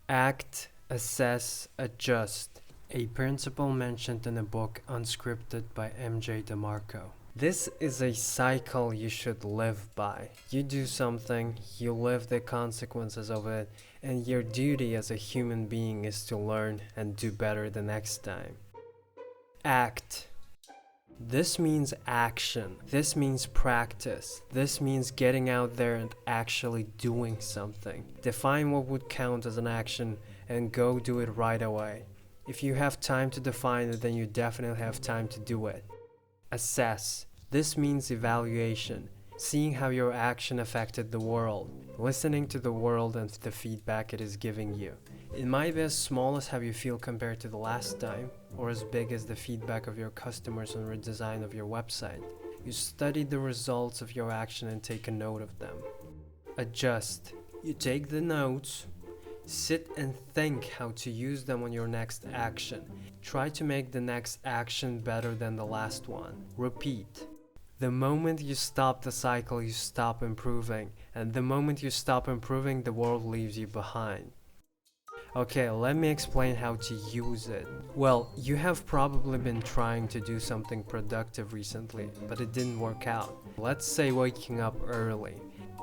Act, assess, adjust. A principle mentioned in a book Unscripted by MJ DeMarco. This is a cycle you should live by. You do something, you live the consequences of it, and your duty as a human being is to learn and do better the next time. Act. This means action. This means practice. This means getting out there and actually doing something. Define what would count as an action and go do it right away. If you have time to define it, then you definitely have time to do it. Assess. This means evaluation. Seeing how your action affected the world. Listening to the world and the feedback it is giving you. It might be as small as how you feel compared to the last time, or as big as the feedback of your customers on redesign of your website. You study the results of your action and take a note of them. Adjust. You take the notes, sit and think how to use them on your next action. Try to make the next action better than the last one. Repeat. The moment you stop the cycle, you stop improving, and the moment you stop improving, the world leaves you behind. Okay, let me explain how to use it. Well, you have probably been trying to do something productive recently, but it didn't work out. Let's say waking up early.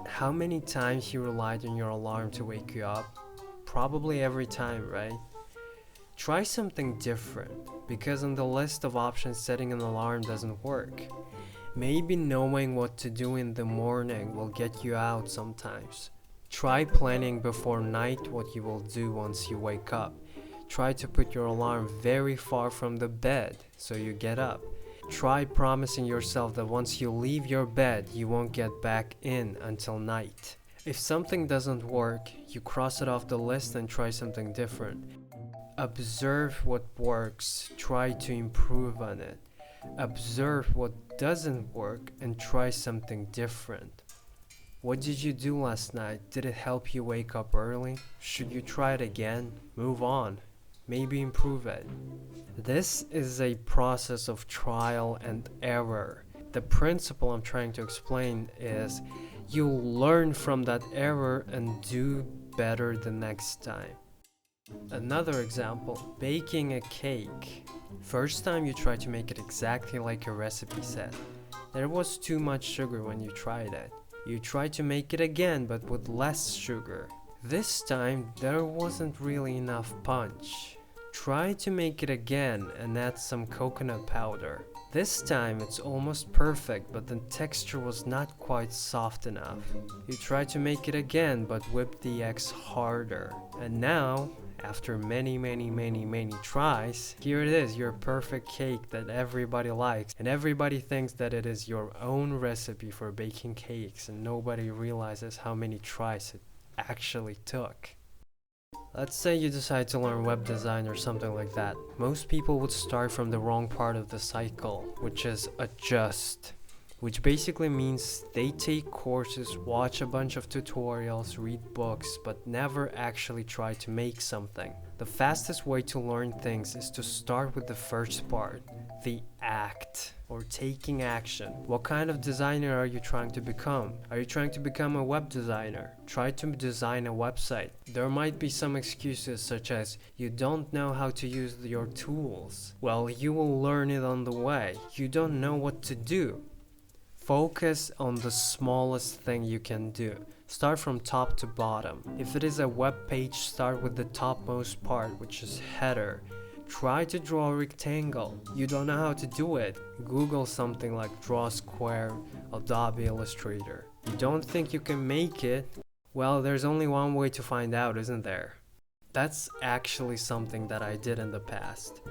How many times you relied on your alarm to wake you up? Probably every time, right? Try something different, because on the list of options setting an alarm doesn't work. Maybe knowing what to do in the morning will get you out sometimes. Try planning before night what you will do once you wake up. Try to put your alarm very far from the bed so you get up. Try promising yourself that once you leave your bed, you won't get back in until night. If something doesn't work, you cross it off the list and try something different. Observe what works, try to improve on it. Observe what doesn't work and try something different. What did you do last night? Did it help you wake up early? Should you try it again? Move on. Maybe improve it. This is a process of trial and error. The principle I'm trying to explain is you learn from that error and do better the next time. Another example, baking a cake. First time you try to make it exactly like your recipe said. There was too much sugar when you tried it. You try to make it again but with less sugar. This time there wasn't really enough punch. Try to make it again and add some coconut powder. This time it's almost perfect but the texture was not quite soft enough. You try to make it again but whip the eggs harder. And now, after many tries, here it is, your perfect cake that everybody likes, and everybody thinks that it is your own recipe for baking cakes, and nobody realizes how many tries it actually took. Let's say you decide to learn web design or something like that. Most people would start from the wrong part of the cycle, which is adjust. Which basically means they take courses, watch a bunch of tutorials, read books, but never actually try to make something. The fastest way to learn things is to start with the first part, the act, or taking action. What kind of designer are you trying to become? Are you trying to become a web designer? Try to design a website. There might be some excuses such as you don't know how to use your tools. Well, you will learn it on the way. You don't know what to do. Focus on the smallest thing you can do. Start from top to bottom. If it is a web page, start with the topmost part, which is header. Try to draw a rectangle. You don't know how to do it. Google something like draw square, Adobe Illustrator. You don't think you can make it? Well, there's only one way to find out, isn't there? That's actually something that I did in the past.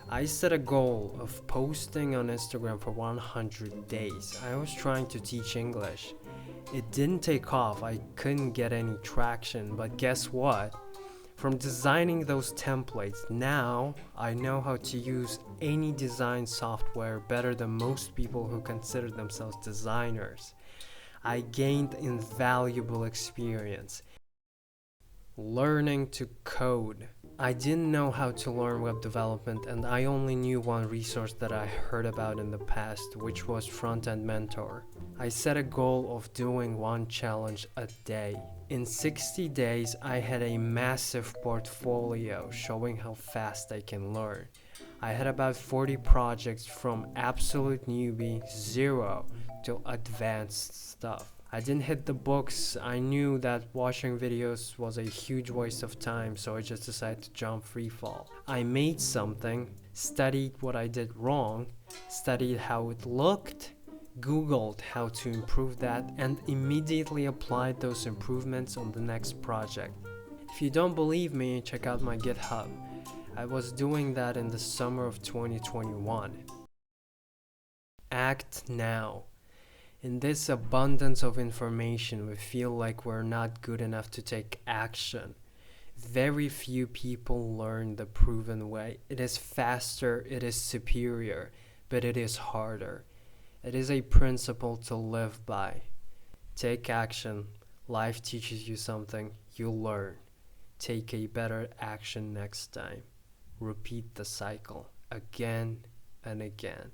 I set a goal of posting on Instagram for 100 days. I was trying to teach English. It didn't take off, I couldn't get any traction, but guess what? From designing those templates, now I know how to use any design software better than most people who consider themselves designers. I gained invaluable experience learning to code. I didn't know how to learn web development, and I only knew one resource that I heard about in the past, which was Front End Mentor. I set a goal of doing one challenge a day. In 60 days, I had a massive portfolio showing how fast I can learn. I had about 40 projects from absolute newbie, zero, to advanced stuff. I didn't hit the books. I knew that watching videos was a huge waste of time, so I just decided to jump free fall. I made something, studied what I did wrong, studied how it looked, Googled how to improve that, and immediately applied those improvements on the next project. If you don't believe me, check out my GitHub. I was doing that in the summer of 2021. Act now. In this abundance of information, we feel like we're not good enough to take action. Very few people learn the proven way. It is faster, it is superior, but it is harder. It is a principle to live by. Take action. Life teaches you something, you learn. Take a better action next time. Repeat the cycle again and again.